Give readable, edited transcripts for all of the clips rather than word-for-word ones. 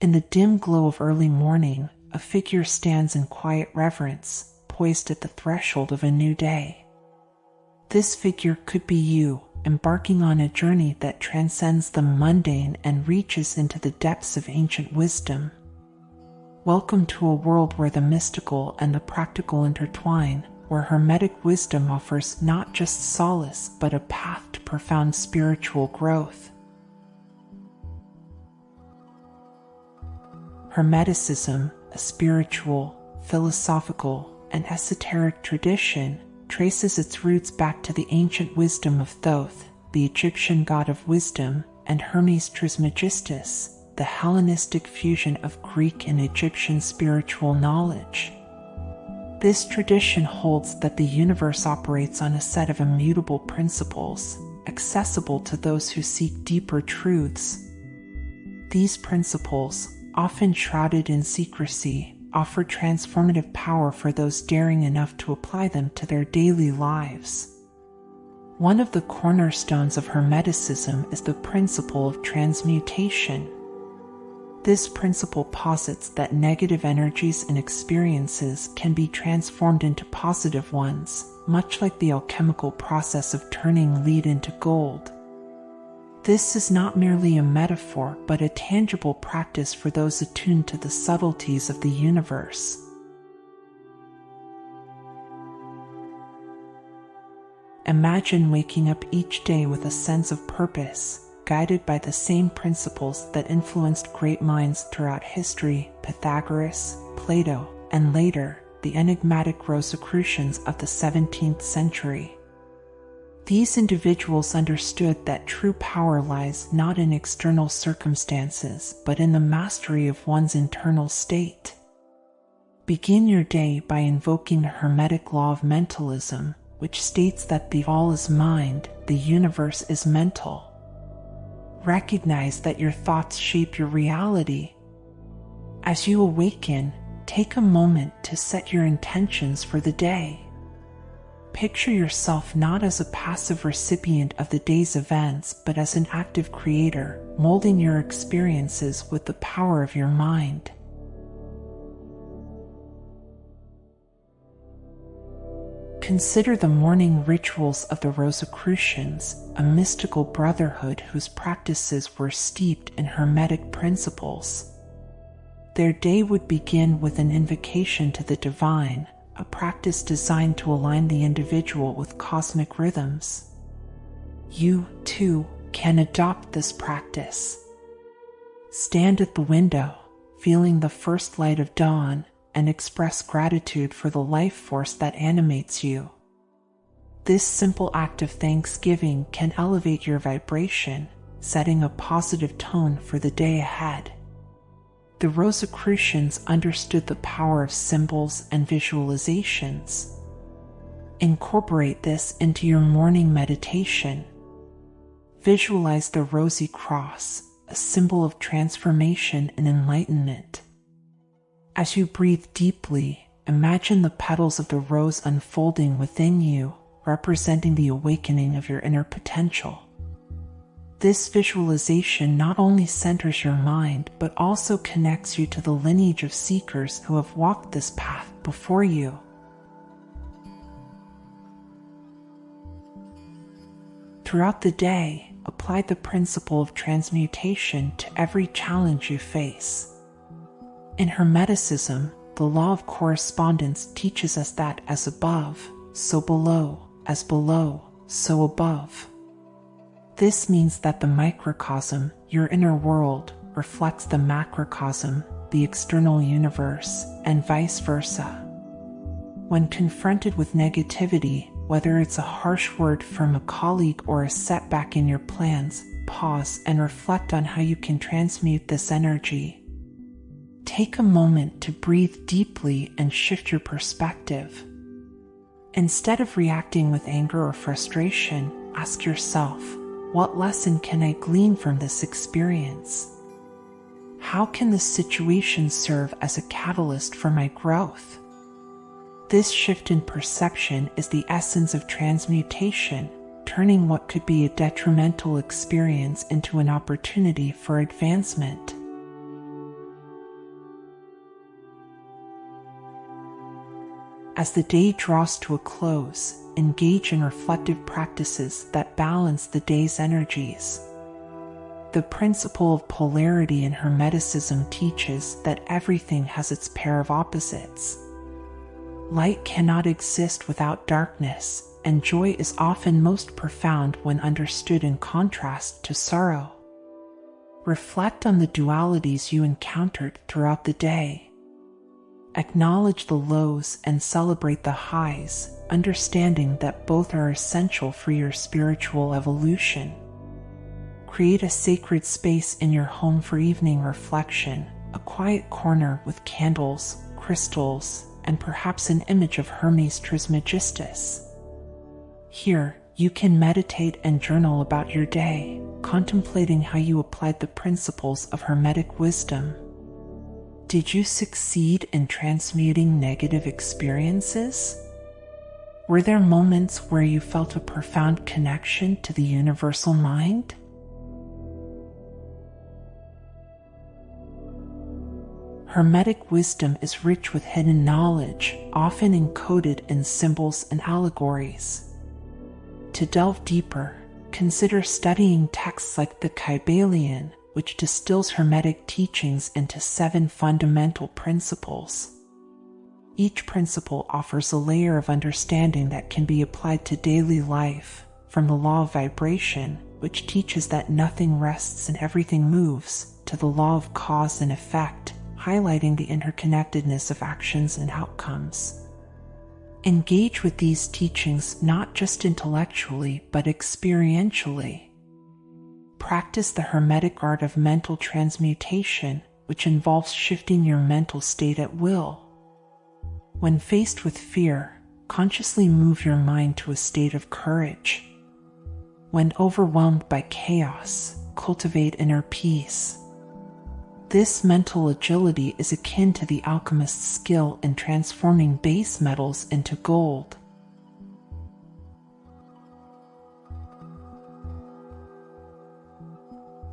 In the dim glow of early morning, a figure stands in quiet reverence, poised at the threshold of a new day. This figure could be you, embarking on a journey that transcends the mundane and reaches into the depths of ancient wisdom. Welcome to a world where the mystical and the practical intertwine, where Hermetic wisdom offers not just solace but a path to profound spiritual growth. Hermeticism, a spiritual, philosophical, and esoteric tradition, traces its roots back to the ancient wisdom of Thoth, the Egyptian god of wisdom, and Hermes Trismegistus, the Hellenistic fusion of Greek and Egyptian spiritual knowledge. This tradition holds that the universe operates on a set of immutable principles, accessible to those who seek deeper truths. These principles, often shrouded in secrecy, offer transformative power for those daring enough to apply them to their daily lives. One of the cornerstones of Hermeticism is the principle of transmutation. This principle posits that negative energies and experiences can be transformed into positive ones, much like the alchemical process of turning lead into gold. This is not merely a metaphor, but a tangible practice for those attuned to the subtleties of the universe. Imagine waking up each day with a sense of purpose, guided by the same principles that influenced great minds throughout history: Pythagoras, Plato, and later, the enigmatic Rosicrucians of the 17th century. These individuals understood that true power lies not in external circumstances, but in the mastery of one's internal state. Begin your day by invoking the Hermetic Law of Mentalism, which states that the all is mind, the universe is mental. Recognize that your thoughts shape your reality. As you awaken, take a moment to set your intentions for the day. Picture yourself not as a passive recipient of the day's events, but as an active creator, molding your experiences with the power of your mind. Consider the morning rituals of the Rosicrucians, a mystical brotherhood whose practices were steeped in Hermetic principles. Their day would begin with an invocation to the divine, a practice designed to align the individual with cosmic rhythms. You, too, can adopt this practice. Stand at the window, feeling the first light of dawn, and express gratitude for the life force that animates you. This simple act of thanksgiving can elevate your vibration, setting a positive tone for the day ahead. The Rosicrucians understood the power of symbols and visualizations. Incorporate this into your morning meditation. Visualize the rosy cross, a symbol of transformation and enlightenment. As you breathe deeply, imagine the petals of the rose unfolding within you, representing the awakening of your inner potential. This visualization not only centers your mind, but also connects you to the lineage of seekers who have walked this path before you. Throughout the day, apply the principle of transmutation to every challenge you face. In Hermeticism, the law of correspondence teaches us that as above, so below, as below, so above. This means that the microcosm, your inner world, reflects the macrocosm, the external universe, and vice versa. When confronted with negativity, whether it's a harsh word from a colleague or a setback in your plans, pause and reflect on how you can transmute this energy. Take a moment to breathe deeply and shift your perspective. Instead of reacting with anger or frustration, ask yourself, what lesson can I glean from this experience? How can this situation serve as a catalyst for my growth? This shift in perception is the essence of transmutation, turning what could be a detrimental experience into an opportunity for advancement. As the day draws to a close, engage in reflective practices that balance the day's energies. The principle of polarity in Hermeticism teaches that everything has its pair of opposites. Light cannot exist without darkness, and joy is often most profound when understood in contrast to sorrow. Reflect on the dualities you encountered throughout the day. Acknowledge the lows and celebrate the highs, understanding that both are essential for your spiritual evolution. Create a sacred space in your home for evening reflection, a quiet corner with candles, crystals, and perhaps an image of Hermes Trismegistus. Here, you can meditate and journal about your day, contemplating how you applied the principles of Hermetic wisdom. Did you succeed in transmuting negative experiences? Were there moments where you felt a profound connection to the universal mind? Hermetic wisdom is rich with hidden knowledge, often encoded in symbols and allegories. To delve deeper, consider studying texts like the Kybalion, which distills Hermetic teachings into 7 fundamental principles. Each principle offers a layer of understanding that can be applied to daily life, from the law of vibration, which teaches that nothing rests and everything moves, to the law of cause and effect, highlighting the interconnectedness of actions and outcomes. Engage with these teachings not just intellectually, but experientially. Practice the Hermetic art of mental transmutation, which involves shifting your mental state at will. When faced with fear, consciously move your mind to a state of courage. When overwhelmed by chaos, cultivate inner peace. This mental agility is akin to the alchemist's skill in transforming base metals into gold.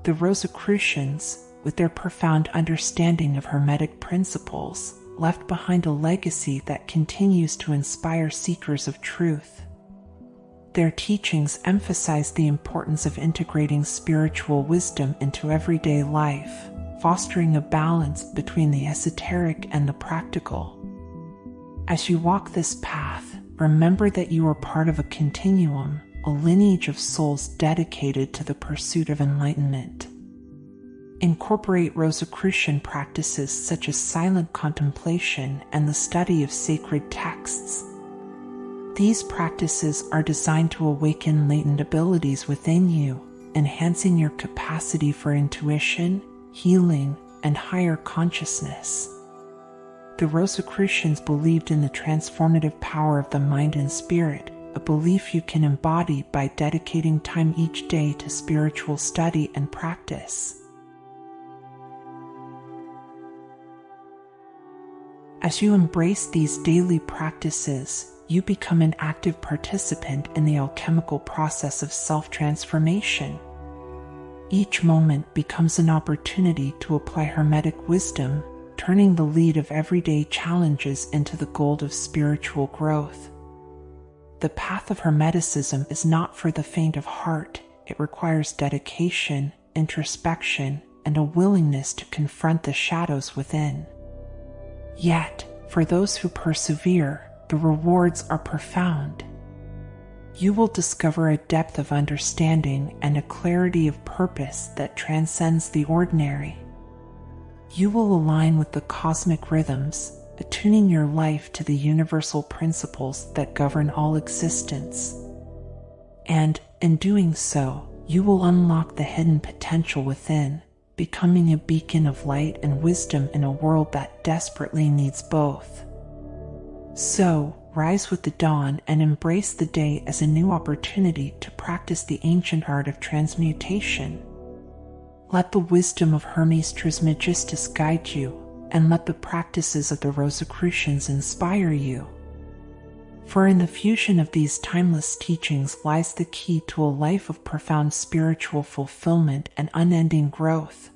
The Rosicrucians, with their profound understanding of Hermetic principles, left behind a legacy that continues to inspire seekers of truth. Their teachings emphasize the importance of integrating spiritual wisdom into everyday life, fostering a balance between the esoteric and the practical. As you walk this path, remember that you are part of a continuum, a lineage of souls dedicated to the pursuit of enlightenment. Incorporate Rosicrucian practices such as silent contemplation and the study of sacred texts. These practices are designed to awaken latent abilities within you, enhancing your capacity for intuition, healing, and higher consciousness. The Rosicrucians believed in the transformative power of the mind and spirit, a belief you can embody by dedicating time each day to spiritual study and practice. As you embrace these daily practices, you become an active participant in the alchemical process of self-transformation. Each moment becomes an opportunity to apply Hermetic wisdom, turning the lead of everyday challenges into the gold of spiritual growth. The path of Hermeticism is not for the faint of heart. It requires dedication, introspection, and a willingness to confront the shadows within. Yet, for those who persevere, the rewards are profound. You will discover a depth of understanding and a clarity of purpose that transcends the ordinary. You will align with the cosmic rhythms, attuning your life to the universal principles that govern all existence. And, in doing so, you will unlock the hidden potential within, becoming a beacon of light and wisdom in a world that desperately needs both. So, rise with the dawn and embrace the day as a new opportunity to practice the ancient art of transmutation. Let the wisdom of Hermes Trismegistus guide you, and let the practices of the Rosicrucians inspire you. For in the fusion of these timeless teachings lies the key to a life of profound spiritual fulfillment and unending growth.